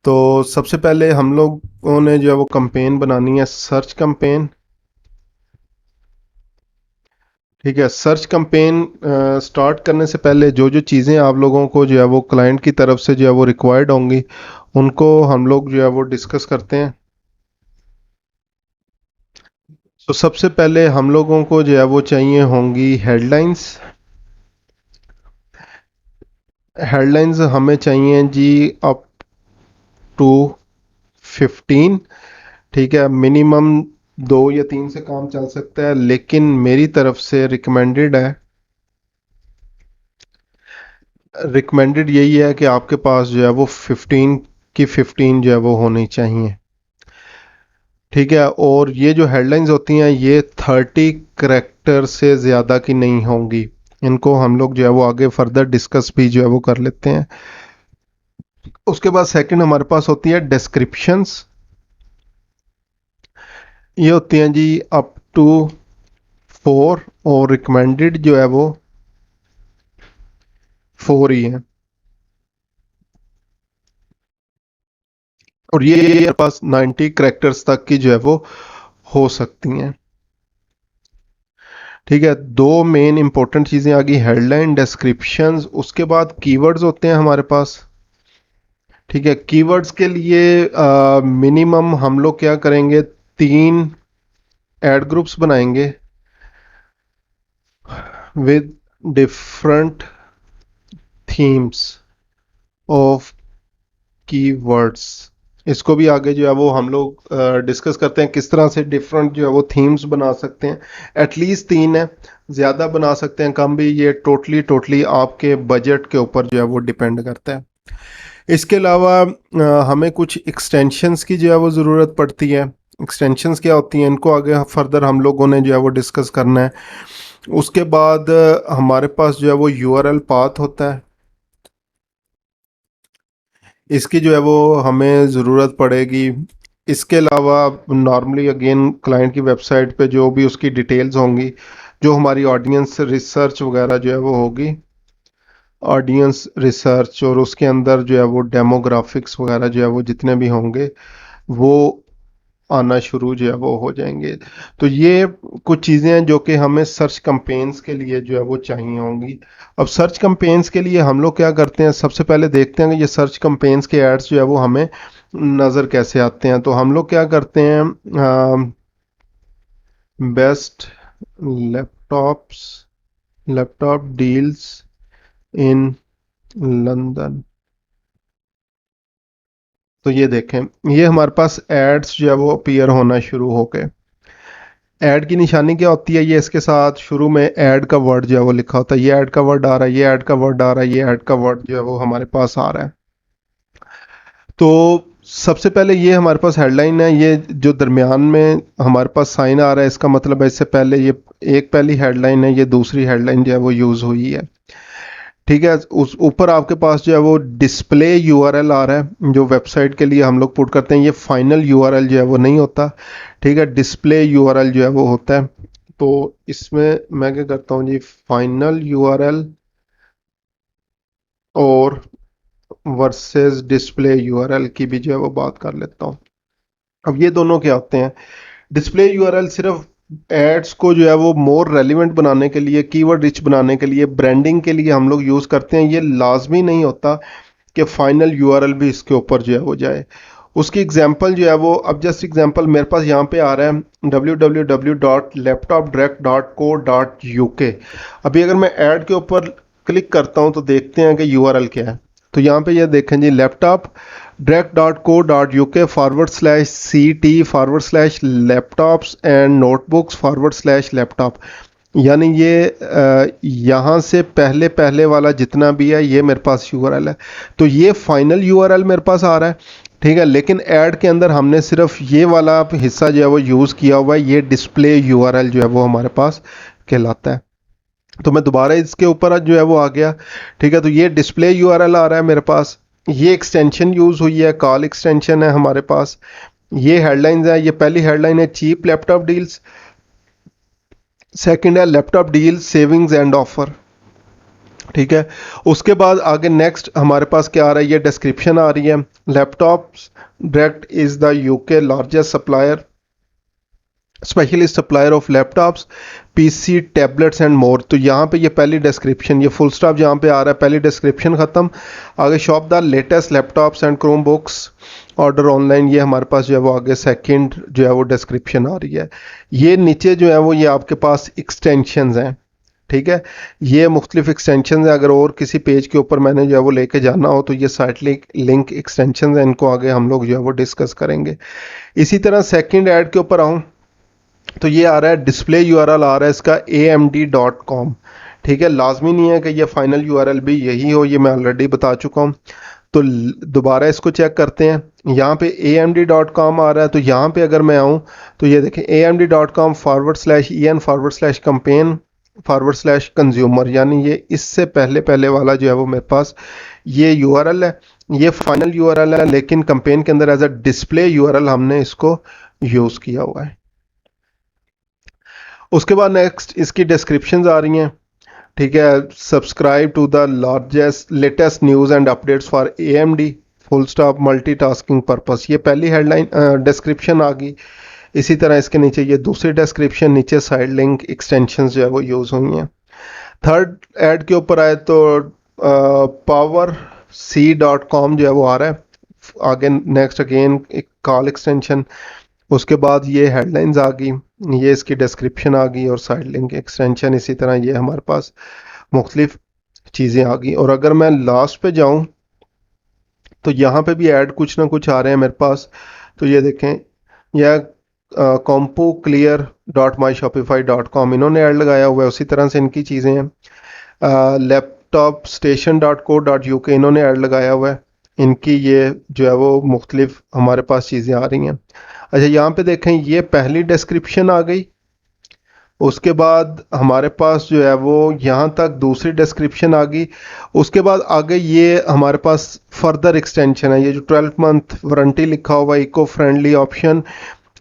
तो सबसे पहले हम लोगों ने जो है वो कैंपेन बनानी है, सर्च कैंपेन। ठीक है, सर्च कैंपेन स्टार्ट करने से पहले जो जो चीज़ें आप लोगों को जो है वो क्लाइंट की तरफ से जो है वो रिक्वायर्ड होंगी, उनको हम लोग जो है वो डिस्कस करते हैं। तो सबसे पहले हम लोगों को जो है वो चाहिए होंगी हेडलाइंस। हेडलाइंस हमें चाहिए जी अप टू 15। ठीक है, मिनिमम 2 या 3 से काम चल सकता है, लेकिन मेरी तरफ से रिकमेंडेड है, रिकमेंडेड यही है कि आपके पास जो है वो 15 जो है वो होनी चाहिए। ठीक है, और ये जो हेडलाइंस होती हैं ये 30 करेक्टर से ज़्यादा की नहीं होंगी। इनको हम लोग जो है वो आगे फर्दर डिस्कस भी जो है वो कर लेते हैं। उसके बाद सेकंड हमारे पास होती है डिस्क्रिप्शंस। ये होती हैं जी अप टू 4, और रिकमेंडेड जो है वो 4 ही है। और ये हमारे पास 90 करेक्टर्स तक की जो है वो हो सकती हैं। ठीक है, दो मेन इंपॉर्टेंट चीज़ें आ गई, हेडलाइन, डिस्क्रिप्शंस। उसके बाद कीवर्ड्स होते हैं हमारे पास। ठीक है, कीवर्ड्स के लिए मिनिमम हम लोग क्या करेंगे, 3 एड ग्रुप्स बनाएंगे with different themes of keywords. इसको भी आगे जो है वो हम लोग डिस्कस करते हैं किस तरह से डिफरेंट जो है वो थीम्स बना सकते हैं। एटलीस्ट 3 है, ज़्यादा बना सकते हैं कम भी, ये टोटली टोटली आपके बजट के ऊपर जो है वो डिपेंड करता है। इसके अलावा हमें कुछ एक्सटेंशंस की जो है वो ज़रूरत पड़ती है। एक्सटेंशंस क्या होती हैं, इनको आगे फर्दर हम लोगों ने जो है वो डिस्कस करना है। उसके बाद हमारे पास जो है वो यूआरएल पाथ होता है, इसकी जो है वो हमें ज़रूरत पड़ेगी। इसके अलावा नॉर्मली अगेन क्लाइंट की वेबसाइट पे जो भी उसकी डिटेल्स होंगी, जो हमारी ऑडियंस रिसर्च वगैरह जो है वो होगी, ऑडियंस रिसर्च, और उसके अंदर जो है वो डेमोग्राफिक्स वगैरह जो है वो जितने भी होंगे वो आना शुरू जो है वो हो जाएंगे। तो ये कुछ चीज़ें हैं जो कि हमें सर्च कैंपेन्स के लिए जो है वो चाहिए होंगी। अब सर्च कैंपेन्स के लिए हम लोग क्या करते हैं, सबसे पहले देखते हैं कि ये सर्च कैंपेन्स के एड्स जो है वो हमें नज़र कैसे आते हैं। तो हम लोग क्या करते हैं, best laptops, laptop deals in London. तो ये देखें, ये हमारे पास एड्स जो है वो अपीयर होना शुरू हो गए। ऐड की निशानी क्या होती है, ये इसके साथ शुरू में ऐड का वर्ड जो है वो लिखा होता है। ये ऐड का वर्ड आ रहा है, ये ऐड का वर्ड आ रहा है, ये ऐड का वर्ड जो है वो हमारे पास आ रहा है। तो सबसे पहले ये हमारे पास हेडलाइन है, ये जो दरमियान में हमारे पास साइन आ रहा है, इसका मतलब है इससे पहले ये एक पहली हेडलाइन है, ये दूसरी हेडलाइन जो है वो यूज़ हुई है। ठीक है, उस ऊपर आपके पास जो है वो डिस्प्ले यूआरएल आ रहा है, जो वेबसाइट के लिए हम लोग पुट करते हैं। ये फाइनल यूआरएल जो है वो नहीं होता। ठीक है, डिस्प्ले यूआरएल जो है वो होता है। तो इसमें मैं क्या करता हूँ जी, फाइनल यूआरएल और वर्सेस डिस्प्ले यूआरएल की भी जो है वो बात कर लेता हूँ। अब ये दोनों क्या होते हैं, डिस्प्ले यूआरएल सिर्फ एड्स को जो है वो मोर रेलिवेंट बनाने के लिए, कीवर्ड रिच बनाने के लिए, ब्रांडिंग के लिए हम लोग यूज़ करते हैं। ये लाजमी नहीं होता कि फाइनल यूआरएल भी इसके ऊपर जो है वो जाए। उसकी एग्जांपल जो है वो, अब जस्ट एग्जांपल मेरे पास यहाँ पे आ रहा है www.laptopdirect.co.uk। अभी अगर मैं ऐड के ऊपर क्लिक करता हूँ तो देखते हैं कि यूआरएल क्या है। तो यहाँ पे ये देखें जी, लैपटॉप direct.co.uk/ct/लैपटॉप्स एंड नोटबुक्स/लैपटॉप। यानी ये यहाँ से पहले पहले वाला जितना भी है ये मेरे पास यूआरएल है। तो ये फाइनल यूआरएल मेरे पास आ रहा है। ठीक है, लेकिन ऐड के अंदर हमने सिर्फ ये वाला हिस्सा जो है वो यूज़ किया हुआ है, ये डिस्प्ले यूआरएल जो है वो हमारे पास कहलाता है। तो मैं दोबारा इसके ऊपर जो है वो आ गया। ठीक है, तो ये डिस्प्ले यूआरएल आ रहा है मेरे पास। ये एक्सटेंशन यूज़ हुई है, कॉल एक्सटेंशन है हमारे पास। ये हेडलाइंस है, ये पहली हेडलाइन है चीप लैपटॉप डील्स। सेकंड है laptop deal savings and offer. ठीक है। उसके बाद आगे नेक्स्ट हमारे पास क्या आ रहा है, ये डिस्क्रिप्शन आ रही है। Laptops direct is the UK largest supplier, specialist supplier of laptops, PC, tablets and more. तो यहाँ पे ये पहली डिस्क्रिप्शन, ये फुल स्टॉप जहाँ पे आ रहा है, पहली डिस्क्रिप्शन ख़त्म। आगे shop the latest laptops and Chrome books, order online, ये हमारे पास जो है वो आगे सेकंड जो है वो डिस्क्रिप्शन आ रही है। ये नीचे जो है वो ये आपके पास एक्सटेंशंस हैं, ठीक है। ये मुख्तलिफ एक्सटेंशन है, अगर और किसी पेज के ऊपर मैंने जो है वो लेके जाना हो तो ये साइट लिंक एक्सटेंशन है, इनको आगे हम लोग जो है वो डिस्कस करेंगे। इसी तरह सेकंड ऐड के ऊपर आऊँ तो ये आ रहा है डिस्प्ले यूआरएल आ रहा है इसका amd.com, ठीक है। लाजमी नहीं है कि ये फाइनल यूआरएल भी यही हो, ये मैं ऑलरेडी बता चुका हूँ। तो दोबारा इसको चेक करते हैं। यहाँ पे amd.com आ रहा है, तो यहाँ पे अगर मैं आऊँ तो ये देखें amd.com/en/campaign/कंज्यूमर, यानी ये इससे पहले पहले वाला जो है वो मेरे पास ये यूआरएल है। ये फाइनल यूआरएल है, लेकिन कंपेन के अंदर एज अ डिस्प्ले यूआरएल हमने इसको यूज़ किया हुआ है। उसके बाद नेक्स्ट इसकी डिस्क्रिप्शंस आ रही हैं, ठीक है। Subscribe to the largest latest news and updates for AMD full stop multitasking purpose, ये पहली हेडलाइन डिस्क्रिप्शन आ गई। इसी तरह इसके नीचे ये दूसरी डिस्क्रिप्शन, नीचे साइड लिंक एक्सटेंशंस जो है वो यूज़ हुई हैं। थर्ड ऐड के ऊपर आए तो powerc.com जो है वो आ रहा है। आगे नेक्स्ट अगेन एक कॉल एक्सटेंशन, उसके बाद ये हेडलाइंस आ गई, ये इसकी डिस्क्रिप्शन आ गई और साइड लिंक एक्सटेंशन। इसी तरह ये हमारे पास मुख्तलिफ चीज़ें आ गई। और अगर मैं लास्ट पे जाऊं तो यहाँ पे भी ऐड कुछ ना कुछ आ रहे हैं मेरे पास। तो ये देखें, यह कॉम्पो क्लियर डॉट माई शॉपिफाई डॉट कॉम, इन्होंने ऐड लगाया हुआ है। उसी तरह से इनकी चीज़ें हैं। Laptop station dot co dot UK, इन्होंने ऐड लगाया हुआ है। इनकी ये जो है वो मुख्तलिफ हमारे पास चीज़ें आ रही हैं। अच्छा, यहाँ पे देखें, ये पहली डिस्क्रिप्शन आ गई। उसके बाद हमारे पास जो है वो यहाँ तक दूसरी डिस्क्रिप्शन आ गई। उसके बाद आगे ये हमारे पास फर्दर एक्सटेंशन है, ये जो 12 मंथ वारंटी लिखा हुआ है, eco friendly option,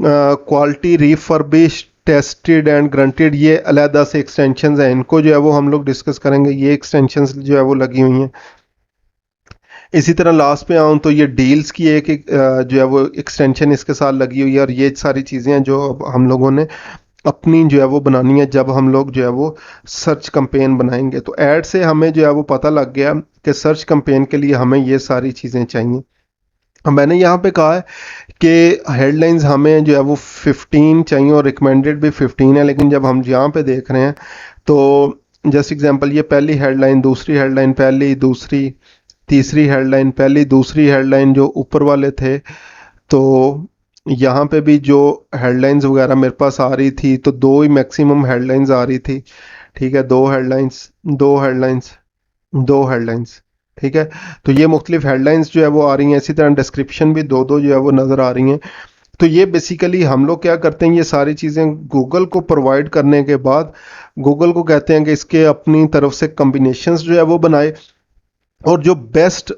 quality refurbish tested and guaranteed, ये अलहदा से एक्सटेंशन हैं। इनको जो है वो हम लोग डिस्कस करेंगे। ये एक्सटेंशन जो है वो लगी हुई हैं। इसी तरह लास्ट पे आऊँ तो ये डील्स की एक जो है वो एक्सटेंशन इसके साथ लगी हुई है। और ये सारी चीज़ें हैं जो अब हम लोगों ने अपनी जो है वो बनानी है जब हम लोग जो है वो सर्च कंपेन बनाएंगे। तो ऐड से हमें जो है वो पता लग गया कि सर्च कंपेन के लिए हमें ये सारी चीज़ें चाहिए। अब मैंने यहाँ पे कहा है कि हेडलाइंस हमें जो है वो 15 चाहिए और रिकमेंडेड भी 15 है, लेकिन जब हम यहाँ पे देख रहे हैं तो जस्ट एग्जांपल, ये पहली हेडलाइन, दूसरी हेडलाइन, पहली, दूसरी, तीसरी हेडलाइन, पहली, दूसरी हेडलाइन जो ऊपर वाले थे, तो यहाँ पे भी जो हेडलाइंस वगैरह मेरे पास आ रही थी तो दो ही मैक्सिमम हेडलाइंस आ रही थी, ठीक है। दो हेडलाइंस, दो हेडलाइंस, दो हेडलाइंस, ठीक है। तो ये मुख्तलिफ हेडलाइंस जो है वो आ रही हैं। इसी तरह डिस्क्रिप्शन भी दो दो जो है वो नज़र आ रही हैं। तो ये बेसिकली हम लोग क्या करते हैं, ये सारी चीज़ें गूगल को प्रोवाइड करने के बाद गूगल को कहते हैं कि इसके अपनी तरफ से कम्बिनेशंस जो है वो बनाए, और जो बेस्ट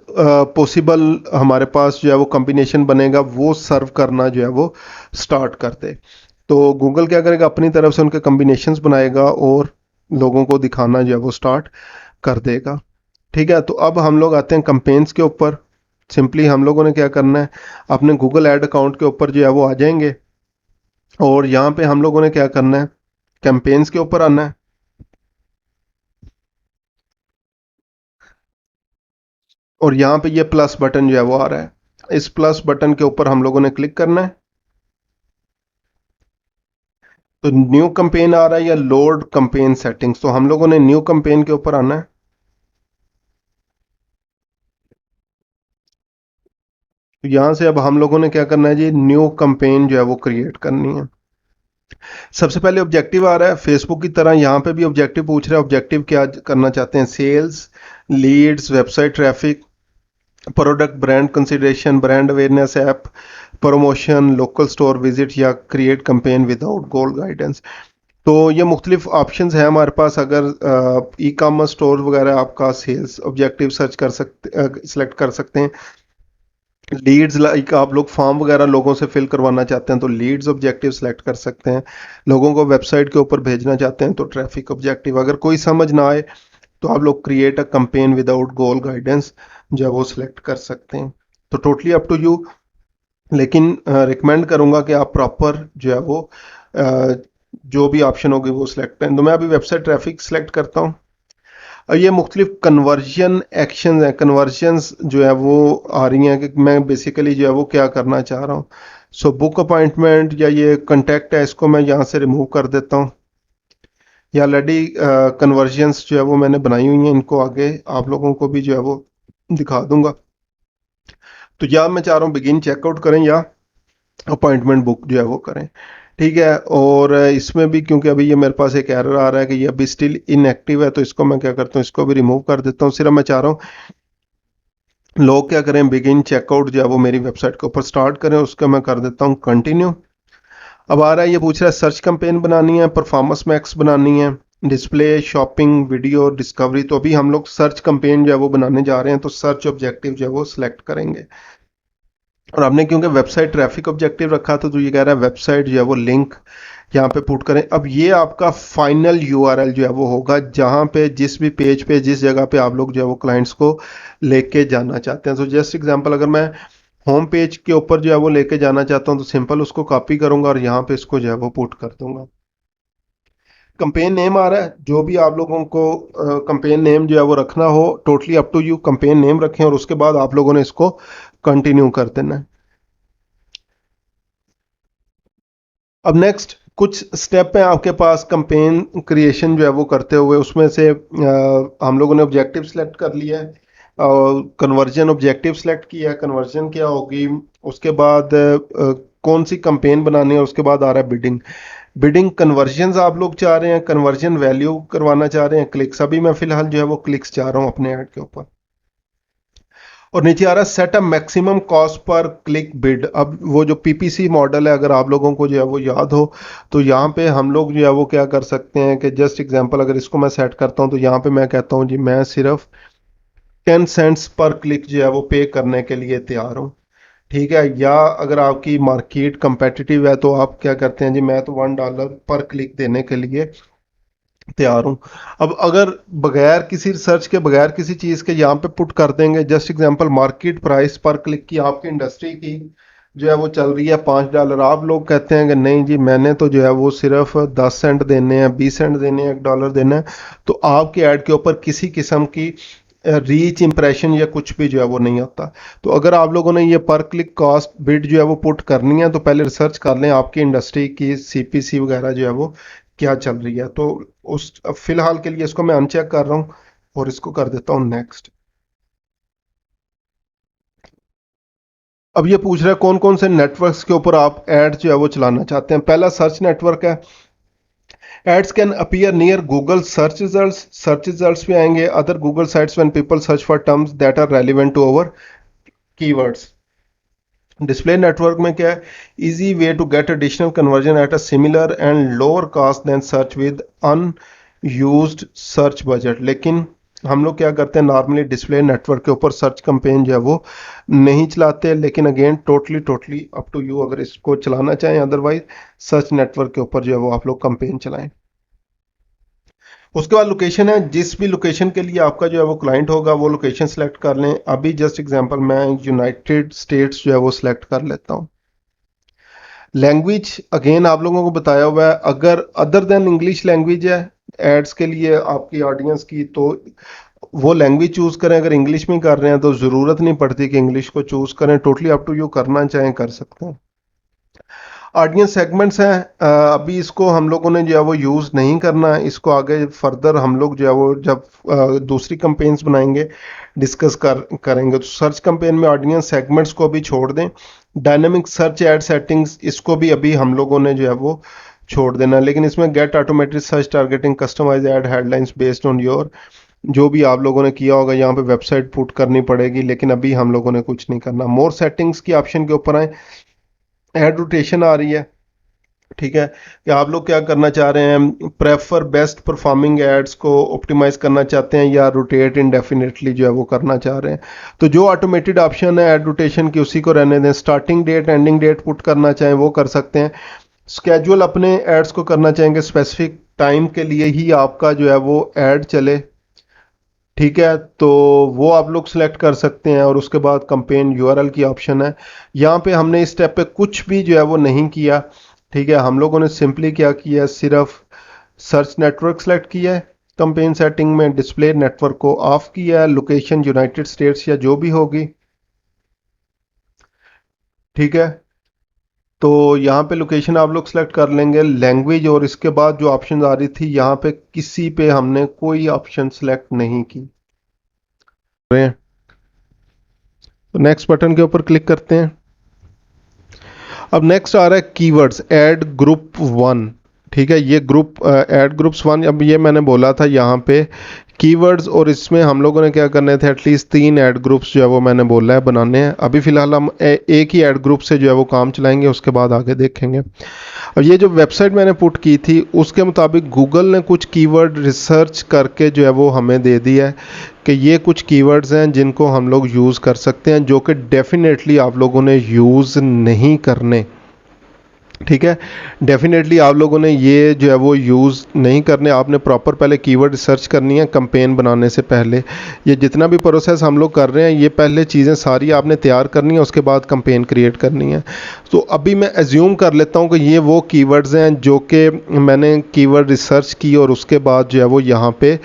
पॉसिबल हमारे पास जो है वो कम्बिनेशन बनेगा वो सर्व करना जो है वो स्टार्ट कर दे। तो गूगल क्या करेगा, अपनी तरफ से उनके कम्बिनेशंस बनाएगा और लोगों को दिखाना जो है वो स्टार्ट कर देगा, ठीक है। तो अब हम लोग आते हैं कंपेन्स के ऊपर। सिंपली हम लोगों ने क्या करना है, अपने गूगल ऐड अकाउंट के ऊपर जो है वो आ जाएंगे और यहाँ पे हम लोगों ने क्या करना है, कैंपेन्स के ऊपर आना है। और यहाँ पे ये प्लस बटन जो है वो आ रहा है, इस प्लस बटन के ऊपर हम लोगों ने क्लिक करना है। तो न्यू कैंपेन आ रहा है या लोड कैंपेन सेटिंग्स, तो हम लोगों ने न्यू कैंपेन के ऊपर आना है। तो यहाँ से अब हम लोगों ने क्या करना है जी, न्यू कैंपेन जो है वो क्रिएट करनी है। सबसे पहले ऑब्जेक्टिव आ रहा है फेसबुक की तरह, यहाँ पे भी ऑब्जेक्टिव पूछ रहा है। ऑब्जेक्टिव क्या करना चाहते हैं, sales, leads, website traffic, product brand consideration, brand awareness, app promotion, local store visit या create campaign without goal guidance. तो ये मुख्तलिफ ऑप्शंस हैं हमारे पास। अगर ई कॉमर्स स्टोर वगैरह आपका सेल्स ऑब्जेक्टिव सर्च कर सकते, सिलेक्ट कर सकते हैं। लीड्स, लाइक आप लोग फॉर्म वगैरह लोगों से फिल करवाना चाहते हैं तो लीड्स ऑब्जेक्टिव सेलेक्ट कर सकते हैं। लोगों को वेबसाइट के ऊपर भेजना चाहते हैं तो ट्रैफिक ऑब्जेक्टिव। अगर कोई समझ ना आए तो आप लोग create a campaign without goal guidance जो है वो सिलेक्ट कर सकते हैं। तो टोटली अप टू यू, लेकिन रिकमेंड करूंगा कि आप प्रॉपर जो है वो जो भी ऑप्शन होगी वो सिलेक्ट करें। तो मैं अभी वेबसाइट ट्रैफिक सिलेक्ट करता हूँ और ये मुख्तलिफ कन्वर्जन एक्शन हैं, कन्वर्जन्स जो है वो आ रही हैं कि मैं बेसिकली जो है वो क्या करना चाह रहा हूँ। सो बुक अपॉइंटमेंट या ये कंटेक्ट है, इसको मैं यहाँ से रिमूव कर देता हूँ। ये ऑलरेडी कन्वर्जन्स जो है वो मैंने बनाई हुई हैं, इनको आगे आप लोगों को भी जो है वो दिखा दूंगा। तो या मैं चाह रहा हूँ बिगिन चेकआउट करें या अपॉइंटमेंट बुक जो है वो करें, ठीक है। और इसमें भी क्योंकि अभी ये मेरे पास एक एरर आ रहा है कि ये अभी स्टिल इनएक्टिव है, तो इसको मैं क्या करता हूँ, इसको भी रिमूव कर देता हूँ। सिर्फ मैं चाह रहा हूँ लोग क्या करें, बिगिन चेकआउट जो है वो मेरी वेबसाइट के ऊपर स्टार्ट करें, उसका मैं कर देता हूँ कंटिन्यू। अब आ रहा है, ये पूछ रहा है सर्च कैंपेन बनानी है, परफॉर्मेंस मैक्स बनानी है, डिस्प्ले, शॉपिंग, वीडियो, डिस्कवरी। तो अभी हम लोग सर्च कैंपेन जो है वो बनाने जा रहे हैं, तो सर्च ऑब्जेक्टिव जो है वो सिलेक्ट करेंगे। और हमने क्योंकि वेबसाइट ट्रैफिक ऑब्जेक्टिव रखा था, तो ये कह रहा है वेबसाइट जो है वो लिंक यहाँ पे पुट करें। अब ये आपका फाइनल यूआरएल जो है वो होगा, जहाँ पे जिस भी पेज पे जिस जगह पे आप लोग जो है वो क्लाइंट्स को लेके जाना चाहते हैं। तो जस्ट एग्जांपल, अगर मैं होम पेज के ऊपर जो है वो लेके जाना चाहता हूँ, तो सिंपल उसको कॉपी करूंगा और यहाँ पे इसको जो है वो पुट कर दूंगा। कंपेन नेम आ रहा है, जो भी आप लोगों को कंपेन नेम जो है वो रखना हो, totally up to you, campaign name रखें और उसके बाद आप लोगों ने इसको कंटिन्यू कर देना है। अब नेक्स्ट कुछ स्टेप हैं आपके पास कंपेन क्रिएशन जो है वो करते हुए। उसमें से हम लोगों ने ऑब्जेक्टिव सिलेक्ट कर लिया है और कन्वर्जन ऑब्जेक्टिव सिलेक्ट किया है, कन्वर्जन क्या होगी। उसके बाद कौन सी कंपेन बनानी है, उसके बाद आ रहा है बिडिंग। बिडिंग कन्वर्जन आप लोग चाह रहे हैं, कन्वर्जन वैल्यू करवाना चाह रहे हैं, क्लिक्स। अभी मैं फिलहाल जो है वो क्लिक्स चाह रहा हूँ अपने ऐड के ऊपर। और नीचे आ रहा है set a maximum cost per click bid. अब वो जो पीपीसी मॉडल है, अगर आप लोगों को जो है वो याद हो, तो यहाँ पे हम लोग जो है वो क्या कर सकते हैं कि जस्ट एग्जांपल, अगर इसको मैं सेट करता हूँ, तो यहाँ पे मैं कहता हूँ जी मैं सिर्फ 10 सेंट्स पर क्लिक जो है वो पे करने के लिए तैयार हूँ, ठीक है। या अगर आपकी मार्केट कंपेटिटिव है, तो आप क्या करते हैं जी, मैं तो $1 पर क्लिक देने के लिए तैयार हूँ। अब अगर बगैर किसी रिसर्च के, बगैर किसी चीज़ के यहाँ पे पुट कर देंगे, जस्ट एग्जांपल मार्केट प्राइस पर क्लिक की आपकी इंडस्ट्री की जो है वो चल रही है $5, आप लोग कहते हैं कि नहीं जी मैंने तो जो है वो सिर्फ 10 सेंट देने हैं, 20 सेंट देने हैं, $1 देना है, तो आपके ऐड के ऊपर किसी किस्म की रीच इंप्रेशन या कुछ भी जो है वो नहीं आता। तो अगर आप लोगों ने ये पर क्लिक कॉस्ट बिड जो है वो पुट करनी है, तो पहले रिसर्च कर लें आपकी इंडस्ट्री की सीपीसी वगैरह जो है वो क्या चल रही है। तो उस फिलहाल के लिए इसको मैं अनचेक कर रहा हूँ और इसको कर देता हूँ नेक्स्ट। अब ये पूछ रहा है कौन कौन से नेटवर्क्स के ऊपर आप एड जो है वो चलाना चाहते हैं। पहला सर्च नेटवर्क है। Ads can appear near Google search results भी आएंगे, other Google sites when people search for terms that are relevant to our keywords. Display network में क्या है, easy way to get additional conversion at a similar and lower cost than search with unused search budget. लेकिन हम लोग क्या करते हैं, normally display network के ऊपर सर्च कैंपेन जो है वो नहीं चलाते, लेकिन again totally totally up to you अगर इसको चलाना चाहें, अदरवाइज सर्च नेटवर्क के ऊपर जो है वो आप लोग कैंपेन चलाएं। उसके बाद लोकेशन है, जिस भी लोकेशन के लिए आपका जो है वो क्लाइंट होगा वो लोकेशन सेलेक्ट कर लें। अभी जस्ट एग्जांपल मैं यूनाइटेड स्टेट्स जो है वो सिलेक्ट कर लेता हूँ। लैंग्वेज अगेन आप लोगों को बताया हुआ है, अगर अदर देन इंग्लिश लैंग्वेज है एड्स के लिए आपकी ऑडियंस की, तो वो लैंग्वेज चूज करें। अगर इंग्लिश में कर रहे हैं तो ज़रूरत नहीं पड़ती कि इंग्लिश को चूज करें, टोटली अप टू यू, करना चाहें कर सकते हैं। ऑडियंस सेगमेंट्स हैं, अभी इसको हम लोगों ने जो है वो यूज़ नहीं करना है, इसको आगे फर्दर हम लोग जो है वो जब दूसरी कंपेन्स बनाएंगे डिस्कस करेंगे। तो सर्च कंपेन में ऑडियंस सेगमेंट्स को भी छोड़ दें। डायनेमिक सर्च एड सेटिंग्स, इसको भी अभी हम लोगों ने जो है वो छोड़ देना है, लेकिन इसमें get automated search targeting, customize ad headlines based on your, जो भी आप लोगों ने किया होगा यहाँ पे वेबसाइट पुट करनी पड़ेगी, लेकिन अभी हम लोगों ने कुछ नहीं करना। मोर सेटिंग्स की ऑप्शन के ऊपर आए, एड रोटेशन आ रही है, ठीक है, कि आप लोग क्या करना चाह रहे हैं, प्रेफर बेस्ट परफॉर्मिंग एड्स को ऑप्टिमाइज करना चाहते हैं या रोटेट इंडेफिनेटली जो है वो करना चाह रहे हैं। तो जो ऑटोमेटेड ऑप्शन है एड रोटेशन की, उसी को रहने दें। Starting date ending date put करना चाहें वो कर सकते हैं। स्केड्यूल अपने एड्स को करना चाहेंगे स्पेसिफिक टाइम के लिए ही आपका जो है वो एड चले, ठीक है, तो वो आप लोग सिलेक्ट कर सकते हैं और उसके बाद कंपेन यूआरएल की ऑप्शन है। यहाँ पे हमने इस स्टेप पे कुछ भी जो है वो नहीं किया। ठीक है, हम लोगों ने सिंपली क्या किया, सिर्फ सर्च नेटवर्क सेलेक्ट किया है, कंपेन सेटिंग में डिस्प्ले नेटवर्क को ऑफ किया है, लोकेशन यूनाइटेड स्टेट्स या जो भी होगी। ठीक है, तो यहाँ पे लोकेशन आप लोग सेलेक्ट कर लेंगे, लैंग्वेज, और इसके बाद जो ऑप्शन आ रही थी यहाँ पे किसी पे हमने कोई ऑप्शन सेलेक्ट नहीं की। तो नेक्स्ट बटन के ऊपर क्लिक करते हैं। अब नेक्स्ट आ रहा है कीवर्ड्स, ऐड ग्रुप वन। ठीक है, ये ग्रुप ऐड ग्रुप्स वन, अब ये मैंने बोला था यहाँ पे कीवर्ड्स, और इसमें हम लोगों ने क्या करने थे, एटलीस्ट 3 ऐड ग्रुप्स जो है वो मैंने बोला है बनाने हैं। अभी फिलहाल हम एक ही ऐड ग्रुप से जो है वो काम चलाएंगे, उसके बाद आगे देखेंगे। और ये जो वेबसाइट मैंने पुट की थी उसके मुताबिक गूगल ने कुछ कीवर्ड रिसर्च करके जो है वो हमें दे दिया है कि ये कुछ कीवर्ड्स हैं जिनको हम लोग यूज़ कर सकते हैं, जो कि डेफिनेटली आप लोगों ने यूज़ नहीं करने। ठीक है, डेफिनेटली आप लोगों ने ये जो है वो यूज़ नहीं करने। आपने प्रॉपर पहले कीवर्ड रिसर्च करनी है कंपेन बनाने से पहले। ये जितना भी प्रोसेस हम लोग कर रहे हैं, ये पहले चीज़ें सारी आपने तैयार करनी है, उसके बाद कंपेन क्रिएट करनी है। तो अभी मैं एज्यूम कर लेता हूँ कि ये वो कीवर्ड्स हैं जो कि मैंने कीवर्ड रिसर्च की और उसके बाद जो है वो यहाँ पे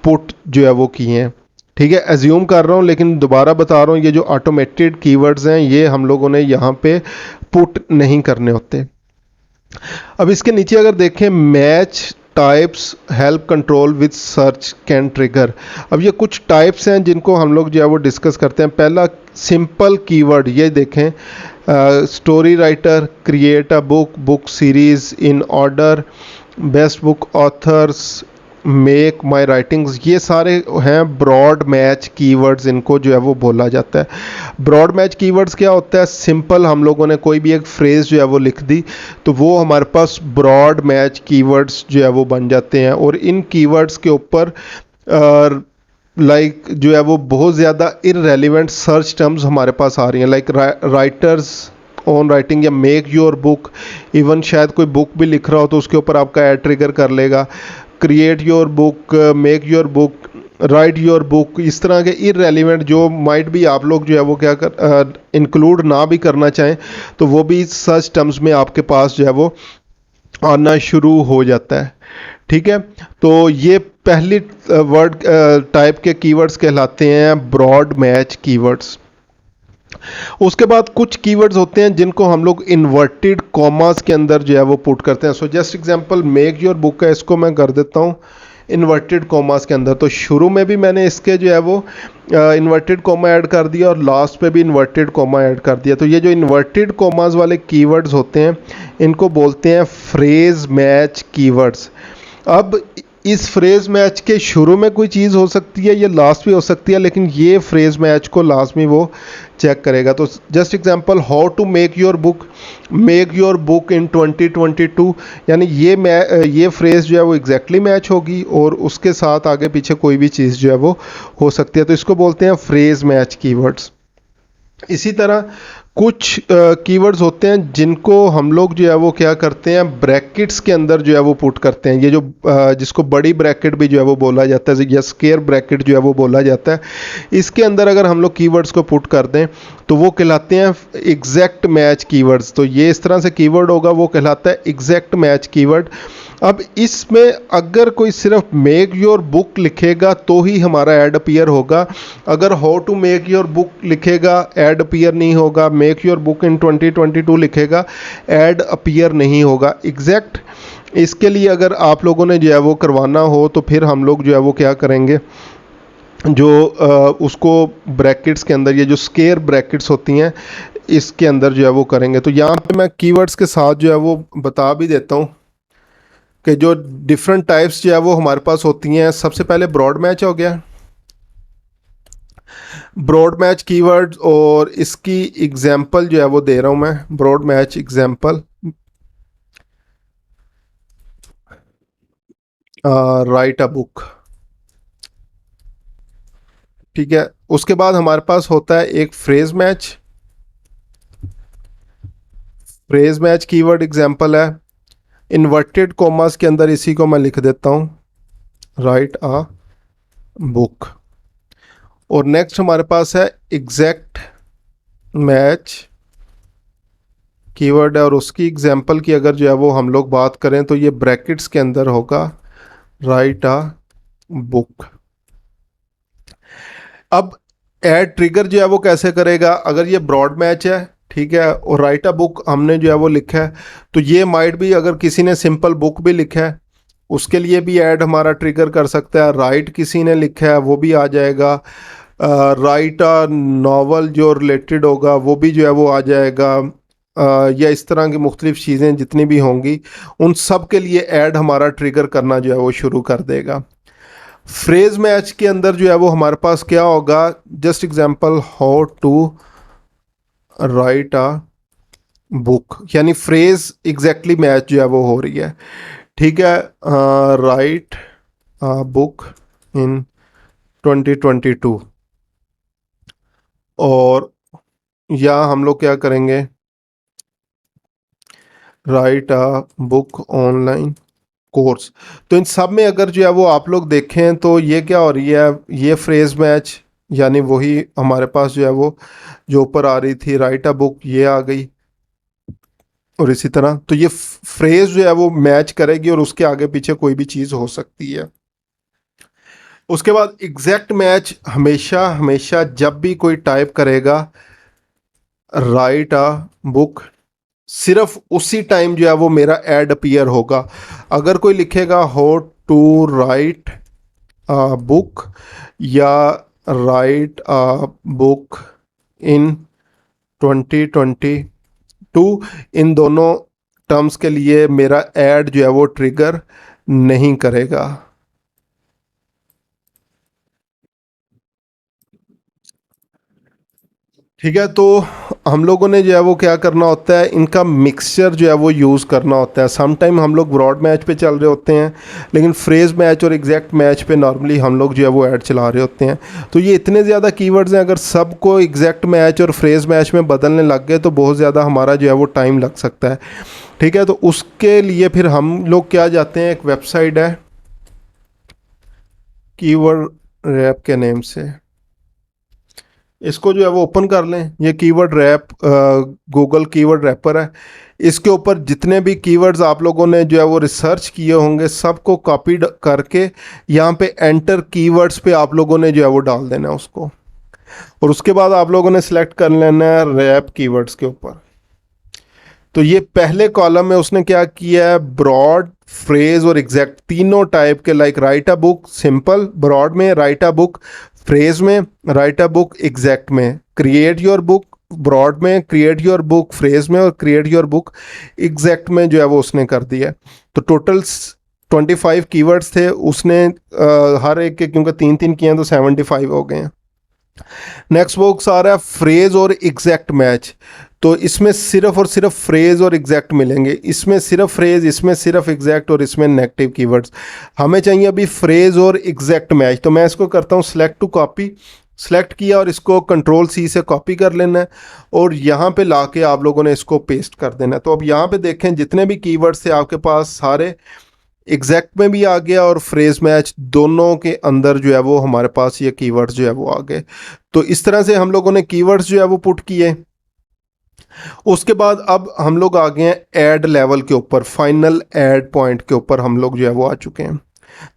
पुट जो है वो किए हैं। ठीक है, एज्यूम कर रहा हूँ, लेकिन दोबारा बता रहा हूँ, ये जो ऑटोमेटेड कीवर्ड्स हैं ये हम लोगों ने यहाँ पे पुट नहीं करने होते। अब इसके नीचे अगर देखें, match types help control with search can trigger. अब ये कुछ टाइप्स हैं जिनको हम लोग जो है वो डिस्कस करते हैं। पहला सिंपल कीवर्ड, ये देखें, story writer, create a book, book series in order, best book authors, make my writings, ये सारे हैं ब्रॉड मैच कीवर्ड्स, इनको जो है वो बोला जाता है। ब्रॉड मैच कीवर्ड्स क्या होता है, सिंपल हम लोगों ने कोई भी एक फ्रेज़ जो है वो लिख दी तो वो हमारे पास ब्रॉड मैच कीवर्ड्स जो है वो बन जाते हैं। और इन कीवर्ड्स के ऊपर लाइक जो है वो बहुत ज़्यादा इररेलेवेंट सर्च टर्म्स हमारे पास आ रही हैं, लाइक राइटर्स ऑन राइटिंग या मेक योर बुक। इवन शायद कोई बुक भी लिख रहा हो तो उसके ऊपर आपका ऐड ट्रिगर कर लेगा। Create your book, make your book, right your book, इस तरह के इररेलेवेंट जो माइट भी आप लोग जो है वो क्या कर इंक्लूड ना भी करना चाहें, तो वो भी सर्च टर्म्स में आपके पास जो है वो आना शुरू हो जाता है। ठीक है, तो ये पहली वर्ड टाइप के कीवर्ड्स कहलाते हैं ब्रॉड मैच कीवर्ड्स। उसके बाद कुछ कीवर्ड्स होते हैं जिनको हम लोग इन्वर्टेड कॉमास के अंदर जो है वो पुट करते हैं। So just example, make your book है, इसको मैं कर देता हूँ इन्वर्टेड कॉमास के अंदर। तो शुरू में भी मैंने इसके जो है वो इन्वर्टेड कॉमा ऐड कर दिया और लास्ट पे भी इन्वर्टेड कॉमा ऐड कर दिया। तो ये जो इन्वर्टेड कॉमास वाले कीवर्ड्स होते हैं इनको बोलते हैं फ्रेज मैच कीवर्ड्स। अब इस फ्रेज मैच के शुरू में कोई चीज़ हो सकती है, ये लास्ट भी हो सकती है, लेकिन ये फ्रेज मैच को लास्ट में वो चेक करेगा। तो just example, how to make your book in 2022, यानी ये फ्रेज जो है वो एग्जैक्टली मैच होगी और उसके साथ आगे पीछे कोई भी चीज़ जो है वो हो सकती है। तो इसको बोलते हैं फ्रेज मैच कीवर्ड्स। इसी तरह कुछ कीवर्ड्स होते हैं जिनको हम लोग जो है वो क्या करते हैं, ब्रैकेट्स के अंदर जो है वो पुट करते हैं। ये जो जिसको बड़ी ब्रैकेट भी जो है वो बोला जाता है या स्क्वायर ब्रैकेट जो है वो बोला जाता है, इसके अंदर अगर हम लोग कीवर्ड्स को पुट कर दें तो वो कहलाते हैं एग्जैक्ट मैच कीवर्ड्स। तो ये इस तरह से कीवर्ड होगा, वो कहलाता है एग्जैक्ट मैच कीवर्ड। अब इसमें अगर कोई सिर्फ मेक योर बुक लिखेगा तो ही हमारा ऐड अपीयर होगा। अगर how to make your book लिखेगा ऐड अपीयर नहीं होगा, मेक योर बुक इन 2022 लिखेगा ऐड अपीयर नहीं होगा। एग्जैक्ट इसके लिए अगर आप लोगों ने जो है वो करवाना हो तो फिर हम लोग जो है वो क्या करेंगे, जो उसको ब्रैकेट्स के अंदर, ये जो स्क्वायर ब्रैकेट्स होती हैं इसके अंदर जो है वो करेंगे। तो यहाँ पे मैं कीवर्ड्स के साथ जो है वो बता भी देता हूँ कि जो डिफरेंट टाइप्स जो है वो हमारे पास होती हैं। सबसे पहले ब्रॉड मैच हो गया, ब्रॉड मैच कीवर्ड, और इसकी एग्जांपल जो है वो दे रहा हूं मैं, broad match example, write a book. ठीक है, उसके बाद हमारे पास होता है एक फ्रेज मैच कीवर्ड एग्जांपल है, इन्वर्टेड कॉमास के अंदर इसी को मैं लिख देता हूं, राइट अ बुक। और नेक्स्ट हमारे पास है एग्जैक्ट मैच कीवर्ड है, और उसकी एग्जांपल की अगर जो है वो हम लोग बात करें तो ये ब्रैकेट्स के अंदर होगा राइट अ बुक। अब ऐड ट्रिगर जो है वो कैसे करेगा, अगर ये ब्रॉड मैच है ठीक है और राइट अ बुक हमने जो है वो लिखा है, तो ये माइट भी अगर किसी ने सिंपल बुक भी लिखा है उसके लिए भी ऐड हमारा ट्रिगर कर सकता है। राइट किसी ने लिखा है वो भी आ जाएगा। राइट अ नावल जो रिलेटेड होगा वो भी जो है वो आ जाएगा। या इस तरह की मुख्तलिफ चीज़ें जितनी भी होंगी उन सब के लिए ऐड हमारा ट्रिगर करना जो है वो शुरू कर देगा। फ्रेज मैच के अंदर जो है वो हमारे पास क्या होगा, just example how to write a book, यानी फ्रेज एग्जैक्टली मैच जो है वो हो रही है। ठीक है, राइट बुक इन 2022, और या हम लोग क्या करेंगे, right a book online course. तो इन सब में अगर जो है वो आप लोग देखें तो ये क्या हो रही है, ये फ्रेज मैच यानी वही हमारे पास जो है वो जो ऊपर आ रही थी राइट अ बुक ये आ गई, और इसी तरह तो ये फ्रेज जो है वो मैच करेगी और उसके आगे पीछे कोई भी चीज़ हो सकती है। उसके बाद एग्जैक्ट मैच हमेशा हमेशा जब भी कोई टाइप करेगा राइट अ बुक, सिर्फ उसी टाइम जो है वो मेरा एड अपीयर होगा। अगर कोई लिखेगा how to write a book या राइट अ बुक इन 2022, इन दोनों टर्म्स के लिए मेरा ऐड जो है वो ट्रिगर नहीं करेगा। ठीक है, तो हम लोगों ने जो है वो क्या करना होता है, इनका मिक्सचर जो है वो यूज़ करना होता है। सम टाइम हम लोग ब्रॉड मैच पे चल रहे होते हैं लेकिन फ्रेज मैच और एग्जैक्ट मैच पे नॉर्मली हम लोग जो है वो ऐड चला रहे होते हैं। तो ये इतने ज़्यादा कीवर्ड्स हैं, अगर सबको एग्जैक्ट मैच और फ्रेज मैच में बदलने लग गए तो बहुत ज़्यादा हमारा जो है वो टाइम लग सकता है। ठीक है, तो उसके लिए फिर हम लोग क्या जाते हैं, एक वेबसाइट है कीवर्ड रैप के नेम से, इसको जो है वो ओपन कर लें। ये keyword wrap Google keyword wrapper है। इसके ऊपर जितने भी कीवर्ड्स आप लोगों ने जो है वो रिसर्च किए होंगे सबको कॉपी करके यहाँ पे एंटर कीवर्ड्स पे आप लोगों ने जो है वो डाल देना है उसको, और उसके बाद आप लोगों ने सिलेक्ट कर लेना है रैप कीवर्ड्स के ऊपर। तो ये पहले कॉलम में उसने क्या किया है, ब्रॉड फ्रेज और एग्जैक्ट तीनों टाइप के, like write a book simple broad में, राइट अ बुक फ्रेज में, राइट अ बुक एग्जैक्ट में, क्रिएट योर बुक ब्रॉड में, क्रिएट योर बुक फ्रेज में, और क्रिएट योर बुक एग्जैक्ट में जो है वो उसने कर दिया है। तो टोटल 25 कीवर्ड्स थे उसने हर एक के क्योंकि तीन तीन किए हैं तो 75 हो गए हैं। नेक्स्ट बॉक्स आ रहा है फ्रेज और एग्जैक्ट मैच। तो इसमें सिर्फ और सिर्फ फ्रेज और एग्जैक्ट मिलेंगे, इसमें सिर्फ फ्रेज, इसमें सिर्फ एग्जैक्ट, और इसमें नेगेटिव कीवर्ड्स। हमें चाहिए अभी फ्रेज और एग्जैक्ट मैच, तो मैं इसको करता हूँ सिलेक्ट टू कॉपी। सेलेक्ट किया और इसको कंट्रोल सी से कॉपी कर लेना है और यहाँ पे लाके आप लोगों ने इसको पेस्ट कर देना है। तो अब यहाँ पे देखें जितने भी कीवर्ड्स थे आपके पास सारे एग्जैक्ट में भी आ गया और फ्रेज मैच दोनों के अंदर जो है वो हमारे पास ये कीवर्ड्स जो है वो आ गए। तो इस तरह से हम लोगों ने कीवर्ड्स जो है वो पुट किए। उसके बाद अब हम लोग आ गए हैं ऐड लेवल के ऊपर, फाइनल ऐड पॉइंट के ऊपर हम लोग जो है वो आ चुके हैं।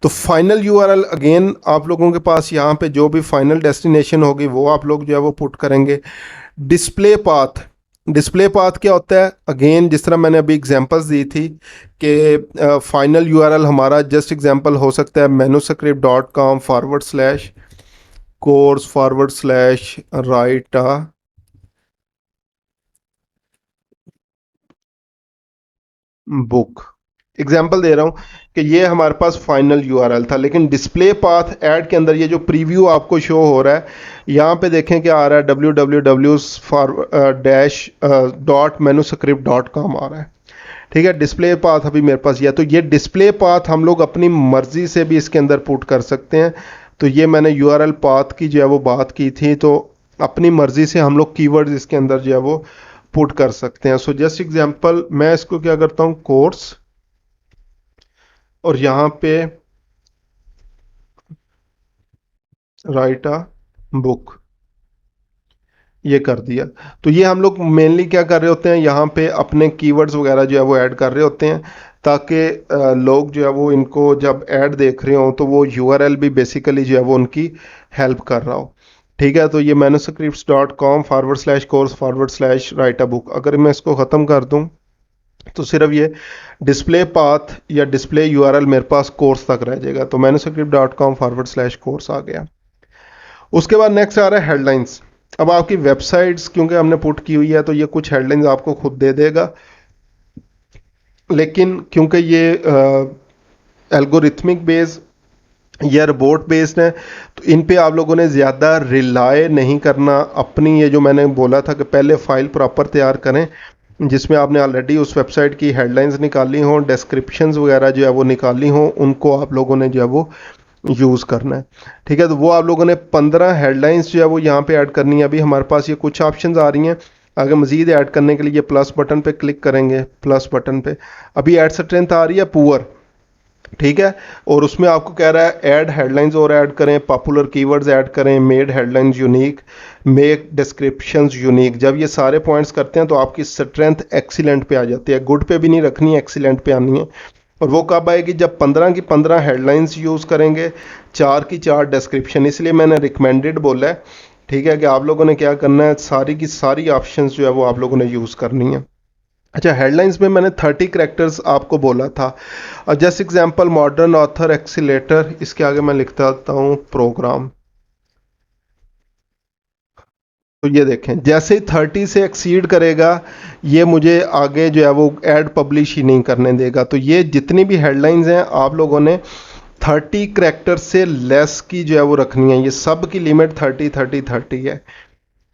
तो फाइनल यूआरएल अगेन आप लोगों के पास यहाँ पे जो भी फाइनल डेस्टिनेशन होगी वो आप लोग जो है वो पुट करेंगे। डिस्प्ले पाथ, डिस्प्ले पाथ क्या होता है, अगेन जिस तरह मैंने अभी एग्जांपल्स दी थी कि फाइनल यूआरएल हमारा जस्ट एग्जांपल हो सकता है manuscript.com/course/write बुक। एग्जाम्पल दे रहा हूँ कि ये हमारे पास फाइनल यूआरएल था, लेकिन डिस्प्ले पाथ ऐड के अंदर ये जो प्रीव्यू आपको शो हो रहा है यहाँ पे देखें क्या आ रहा है, www.manuscript.com आ रहा है। ठीक है, डिस्प्ले पाथ अभी मेरे पास ये, तो ये डिस्प्ले पाथ हम लोग अपनी मर्जी से भी इसके अंदर पुट कर सकते हैं। तो ये मैंने यूआरएल पाथ की जो है वो बात की थी, तो अपनी मर्जी से हम लोग कीवर्ड्स इसके अंदर जो है वो पुट कर सकते हैं। सो जस्ट एग्जांपल मैं इसको क्या करता हूँ कोर्स, और यहाँ पे राइट बुक, ये कर दिया। तो ये हम लोग मेनली क्या कर रहे होते हैं, यहाँ पे अपने कीवर्ड्स वगैरह जो है वो ऐड कर रहे होते हैं, ताकि लोग जो है वो इनको जब ऐड देख रहे हो तो वो यूआरएल भी बेसिकली जो है वो उनकी हेल्प कर रहा हो। ठीक है, तो ये manuscripts.com/course/write a book, अगर मैं इसको ख़त्म कर दूं तो सिर्फ ये डिस्प्ले पाथ या डिस्प्ले यूआरएल मेरे पास कोर्स तक रह जाएगा। तो manuscript.com/course आ गया। उसके बाद नेक्स्ट आ रहा है हेडलाइंस। अब आपकी वेबसाइट्स क्योंकि हमने पुट की हुई है तो ये कुछ हेडलाइंस आपको खुद दे देगा, लेकिन क्योंकि ये एल्गोरिथमिक बेस या रिपोर्ट बेस्ड है तो इन पे आप लोगों ने ज़्यादा रिलाय नहीं करना। अपनी ये जो मैंने बोला था कि पहले फाइल प्रॉपर तैयार करें जिसमें आपने ऑलरेडी उस वेबसाइट की हेडलाइंस निकाली हों, डिस्क्रिप्शंस वगैरह जो है वो निकाली हों, उनको आप लोगों ने जो है वो यूज़ करना है। ठीक है, तो वो आप लोगों ने 15 हेडलाइंस जो है वो यहाँ पे ऐड करनी है। अभी हमारे पास ये कुछ ऑप्शंस आ रही हैं, आगे मज़ीद ऐड करने के लिए ये प्लस बटन पे क्लिक करेंगे, प्लस बटन पे अभी ऐड स्ट्रेंथ आ रही है पुअर। ठीक है, और उसमें आपको कह रहा है ऐड हेडलाइंस और ऐड करें, पॉपुलर कीवर्ड्स ऐड करें, made headlines unique, make descriptions unique. जब ये सारे पॉइंट्स करते हैं तो आपकी स्ट्रेंथ एक्सीलेंट पे आ जाती है, गुड पे भी नहीं रखनी है, एक्सीलेंट पे आनी है। और वो कब आएगी, जब 15 की 15 हेडलाइंस यूज़ करेंगे, 4 की 4 डिस्क्रिप्शन। इसलिए मैंने रिकमेंडेड बोला है। ठीक है, कि आप लोगों ने क्या करना है, सारी की सारी ऑप्शंस जो है वो आप लोगों ने यूज़ करनी है। अच्छा, हेडलाइंस में मैंने 30 कैरेक्टर्स आपको बोला था। Just example modern author accelerator, इसके आगे मैं लिखता हूँ प्रोग्राम। तो ये देखें जैसे ही 30 से एक्सीड करेगा ये मुझे आगे जो है वो ऐड पब्लिश ही नहीं करने देगा। तो ये जितनी भी हेडलाइंस हैं आप लोगों ने 30 कैरेक्टर से लेस की जो है वो रखनी है। ये सब की लिमिट 30 है।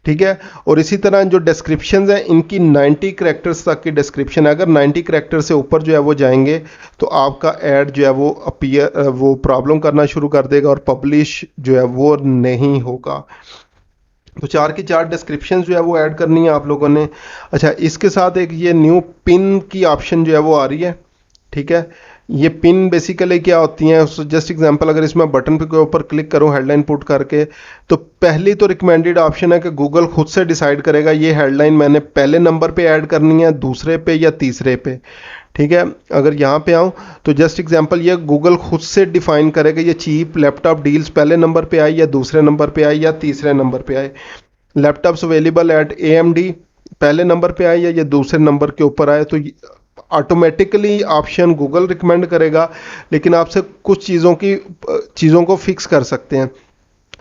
ठीक है, और इसी तरह जो डिस्क्रिप्शन हैं इनकी 90 कैरेक्टर्स तक की डिस्क्रिप्शन है। अगर 90 कैरेक्टर से ऊपर जो है वो जाएंगे तो आपका ऐड जो है वो अपीयर वो प्रॉब्लम करना शुरू कर देगा और पब्लिश जो है वो नहीं होगा। तो 4 की 4 डिस्क्रिप्शन जो है वो ऐड करनी है आप लोगों ने। अच्छा, इसके साथ एक ये न्यू पिन की ऑप्शन जो है वो आ रही है। ठीक है, ये पिन बेसिकली क्या होती हैं, जस्ट एग्जांपल अगर इसमें बटन पे के ऊपर क्लिक करूं हेडलाइन पुट करके, तो पहली तो रिकमेंडेड ऑप्शन है कि गूगल खुद से डिसाइड करेगा ये हेडलाइन मैंने पहले नंबर पे ऐड करनी है, दूसरे पे या तीसरे पे। ठीक है, अगर यहाँ पे आऊँ तो जस्ट एग्जांपल ये गूगल खुद से डिफाइन करेगा ये चीप लैपटॉप डील्स पहले नंबर पे आई या दूसरे नंबर पे आई या तीसरे नंबर पे आए, लैपटॉप्स अवेलेबल एट AMD पहले नंबर पे आए या ये दूसरे नंबर के ऊपर आए। तो ऑटोमेटिकली ऑप्शन गूगल रिकमेंड करेगा, लेकिन आपसे कुछ चीज़ों को फिक्स कर सकते हैं।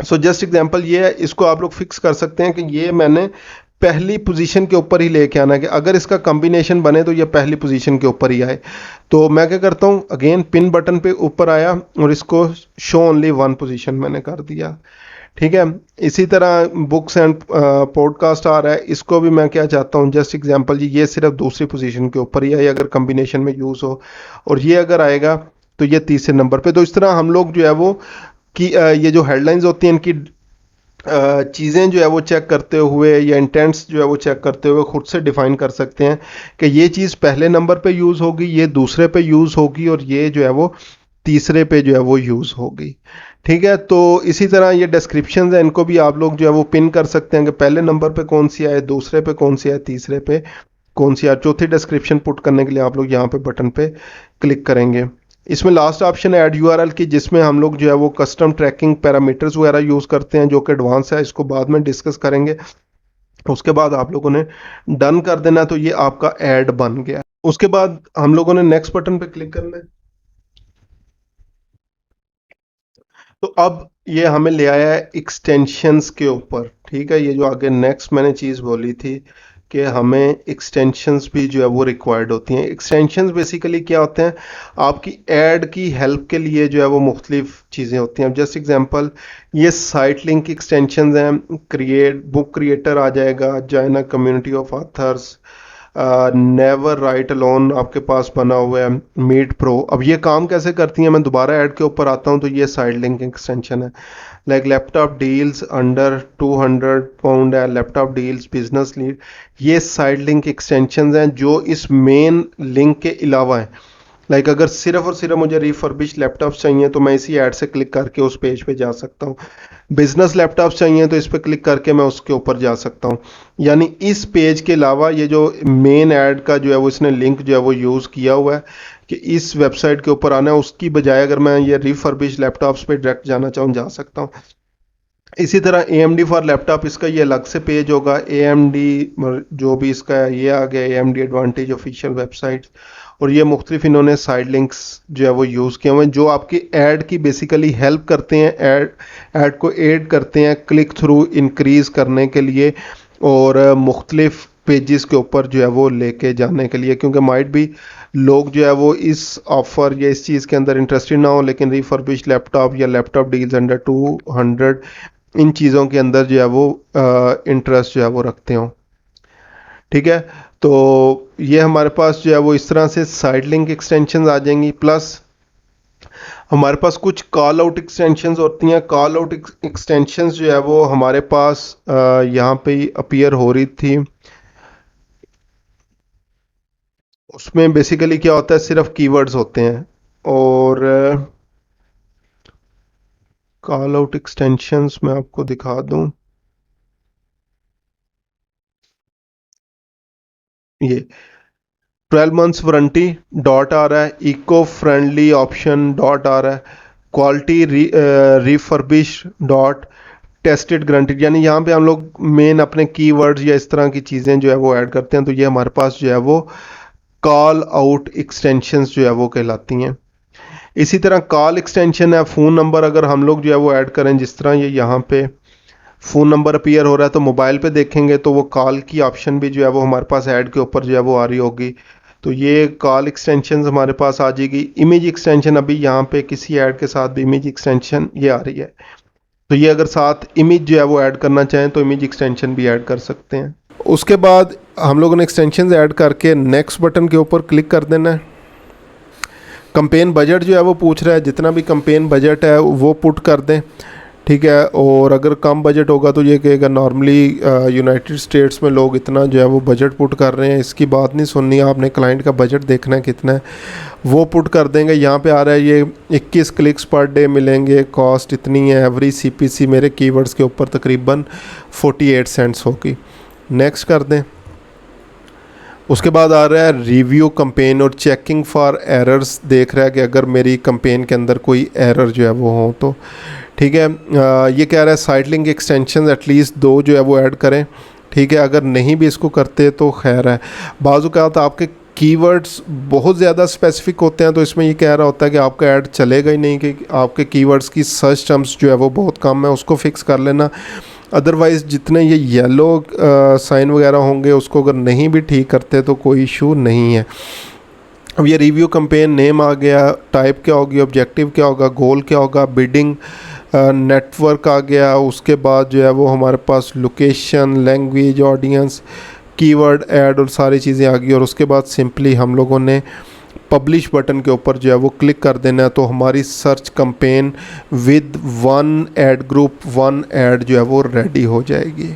सो जस्ट एग्जांपल ये है, इसको आप लोग फिक्स कर सकते हैं कि ये मैंने पहली पोजीशन के ऊपर ही लेके आना है, कि अगर इसका कॉम्बिनेशन बने तो ये पहली पोजीशन के ऊपर ही आए। तो मैं क्या करता हूँ, अगेन पिन बटन पे ऊपर आया और इसको शो ओनली वन पोजीशन मैंने कर दिया। ठीक है, इसी तरह बुक्स एंड पॉडकास्ट आ रहा है, इसको भी मैं क्या चाहता हूँ, जस्ट एग्जांपल जी ये सिर्फ दूसरी पोजीशन के ऊपर ही आए अगर कॉम्बिनेशन में यूज़ हो, और ये अगर आएगा तो ये तीसरे नंबर पे। तो इस तरह हम लोग जो है वो कि ये जो हेडलाइंस होती हैं इनकी चीज़ें जो है वो चेक करते हुए या इंटेंट्स जो है वो चेक करते हुए खुद से डिफाइन कर सकते हैं कि ये चीज़ पहले नंबर पे यूज़ होगी, ये दूसरे पे यूज़ होगी और ये जो है वो तीसरे पे जो है वो यूज़ होगी। ठीक है, तो इसी तरह ये डिस्क्रिप्शन है, इनको भी आप लोग जो है वो पिन कर सकते हैं कि पहले नंबर पे कौन सी आए, दूसरे पे कौन सी आए, तीसरे पे कौन सी आए। चौथी डिस्क्रिप्शन पुट करने के लिए आप लोग यहाँ पे बटन पे क्लिक करेंगे। इसमें लास्ट ऑप्शन है ऐड यूआरएल की, जिसमें हम लोग जो है वो कस्टम ट्रैकिंग पैरामीटर्स वगैरह यूज़ करते हैं जो कि एडवांस है, इसको बाद में डिस्कस करेंगे। उसके बाद आप लोगों ने डन कर देना, तो ये आपका ऐड बन गया। उसके बाद हम लोगों ने नेक्स्ट बटन पे क्लिक करना है। तो अब ये हमें ले आया है एक्सटेंशंस के ऊपर। ठीक है, ये जो आगे नेक्स्ट मैंने चीज़ बोली थी कि हमें एक्सटेंशंस भी जो है वो रिक्वायर्ड होती हैं। एक्सटेंशंस बेसिकली क्या होते हैं, आपकी ऐड की हेल्प के लिए जो है वो मुख्तलिफ चीज़ें होती हैं। अब जस्ट एग्जांपल ये साइट लिंक एक्सटेंशंस हैं, क्रिएट बुक क्रिएटर आ जाएगा, join a community of authors, never write alone आपके पास बना हुआ है, मीट प्रो। अब ये काम कैसे करती हैं, मैं दोबारा ऐड के ऊपर आता हूँ। तो ये साइड लिंक एक्सटेंशन है, like laptop deals under 200 pound है, लैपटॉप डील्स बिजनेस लीड। ये साइड लिंक एक्सटेंशन हैं जो इस मेन लिंक के अलावा हैं। लाइक अगर सिर्फ और सिर्फ मुझे रिफर्बिश लैपटॉप्स चाहिए तो मैं इसी ऐड से क्लिक करके उस पेज पे जा सकता हूँ। बिजनेस लैपटॉप्स चाहिए तो इस पर क्लिक करके मैं उसके ऊपर जा सकता हूँ। यानी इस पेज के अलावा ये जो मेन ऐड का जो है वो इसने लिंक जो है वो यूज़ किया हुआ है कि इस वेबसाइट के ऊपर आना है, उसकी बजाय अगर मैं ये रिफर्बिश लैपटॉप्स पे डायरेक्ट जाना चाहूँ जा सकता हूँ। इसी तरह AMD फॉर लैपटॉप, इसका ये अलग से पेज होगा। AMD जो भी इसका है, ये आ गया AMD एडवांटेज ऑफिशियल वेबसाइट, और ये मुख्तलिफ इन्होंने साइड लिंक्स जो है वो यूज़ किए हुए हैं जो आपकी ऐड की बेसिकली हेल्प करते हैं, ऐड को ऐड करते हैं क्लिक थ्रू इंक्रीज़ करने के लिए और मुख्तलिफ पेजेस के ऊपर जो है वो लेके जाने के लिए, क्योंकि माइट भी लोग जो है वो इस ऑफ़र या इस चीज़ के अंदर इंटरेस्टेड ना हो लेकिन रिफर्बिश लैपटॉप या लैपटॉप डील्स अंडर 200 इन चीज़ों के अंदर जो है वो इंटरेस्ट जो है वो रखते हो। ठीक है, तो ये हमारे पास जो है वो इस तरह से साइड लिंक एक्सटेंशन आ जाएंगी, प्लस हमारे पास कुछ कॉल आउट एक्सटेंशंस होती हैं। कॉल आउट एक्सटेंशंस जो है वो हमारे पास यहाँ पे ही अपीयर हो रही थी। उसमें बेसिकली क्या होता है, सिर्फ कीवर्ड्स होते हैं, और कॉल आउट एक्सटेंशंस मैं आपको दिखा दूं, ये 12 मंथ्स वारंटी डॉट आ रहा है, इको फ्रेंडली ऑप्शन डॉट आ रहा है, quality refurbish dot tested guaranteed. यानी यहाँ पे हम लोग मेन अपने कीवर्ड्स या इस तरह की चीज़ें जो है वो ऐड करते हैं, तो ये हमारे पास जो है वो कॉल आउट एक्सटेंशंस जो है वो कहलाती हैं। इसी तरह कॉल एक्सटेंशन है फ़ोन नंबर, अगर हम लोग जो है वो ऐड करें, जिस तरह ये यहाँ पे फ़ोन नंबर अपीयर हो रहा है तो मोबाइल पे देखेंगे तो वो कॉल की ऑप्शन भी जो है वो हमारे पास ऐड के ऊपर जो है वो आ रही होगी, तो ये कॉल एक्सटेंशन हमारे पास आ जाएगी। इमेज एक्सटेंशन, अभी यहाँ पे किसी ऐड के साथ भी इमेज एक्सटेंशन ये आ रही है, तो ये अगर साथ इमेज जो है वो ऐड करना चाहें तो इमेज एक्सटेंशन भी ऐड कर सकते हैं। उसके बाद हम लोगों ने एक्सटेंशन ऐड करके नेक्स्ट बटन के ऊपर क्लिक कर देना है। कंपेन बजट जो है वो पूछ रहा है, जितना भी कंपेन बजट है वो पुट कर दें। ठीक है, और अगर कम बजट होगा तो ये कहेगा नॉर्मली यूनाइटेड स्टेट्स में लोग इतना जो है वो बजट पुट कर रहे हैं, इसकी बात नहीं सुननी, आपने क्लाइंट का बजट देखना है कितना है, वो पुट कर देंगे। यहाँ पे आ रहा है ये 21 क्लिक्स पर डे मिलेंगे, कॉस्ट इतनी है, एवरेज CPC मेरे कीवर्ड्स के ऊपर तकरीबन 48 सेंट्स होगी। नेक्स्ट कर दें। उसके बाद आ रहा है रिव्यू कंपेन और चेकिंग फॉर एरर्स, देख रहा है कि अगर मेरी कंपेन के अंदर कोई एरर जो है वो हो तो। ठीक है, ये कह रहा है साइड लिंक एक्सटेंशन एटलीस्ट 2 जो है वो ऐड करें। ठीक है, अगर नहीं भी इसको करते तो खैर है। बाजू क्या होता है आपके कीवर्ड्स बहुत ज़्यादा स्पेसिफिक होते हैं, तो इसमें ये कह रहा होता है कि आपका ऐड चलेगा ही नहीं, कि आपके कीवर्ड्स की सर्च टर्म्स जो है वो बहुत कम है, उसको फिक्स कर लेना। अदरवाइज़ जितने ये येलो साइन वगैरह होंगे उसको अगर नहीं भी ठीक करते तो कोई इशू नहीं है। अब ये रिव्यू कंपेन नेम आ गया, टाइप क्या होगी, ऑब्जेक्टिव क्या होगा, गोल क्या होगा, बिडिंग नेटवर्क आ गया। उसके बाद जो है वो हमारे पास location, language, audience, keyword, ad और सारी चीज़ें आ गई। और उसके बाद सिंपली हम लोगों ने पब्लिश बटन के ऊपर जो है वो क्लिक कर देना है, तो हमारी search campaign with 1 add group 1 add जो है वो रेडी हो जाएगी।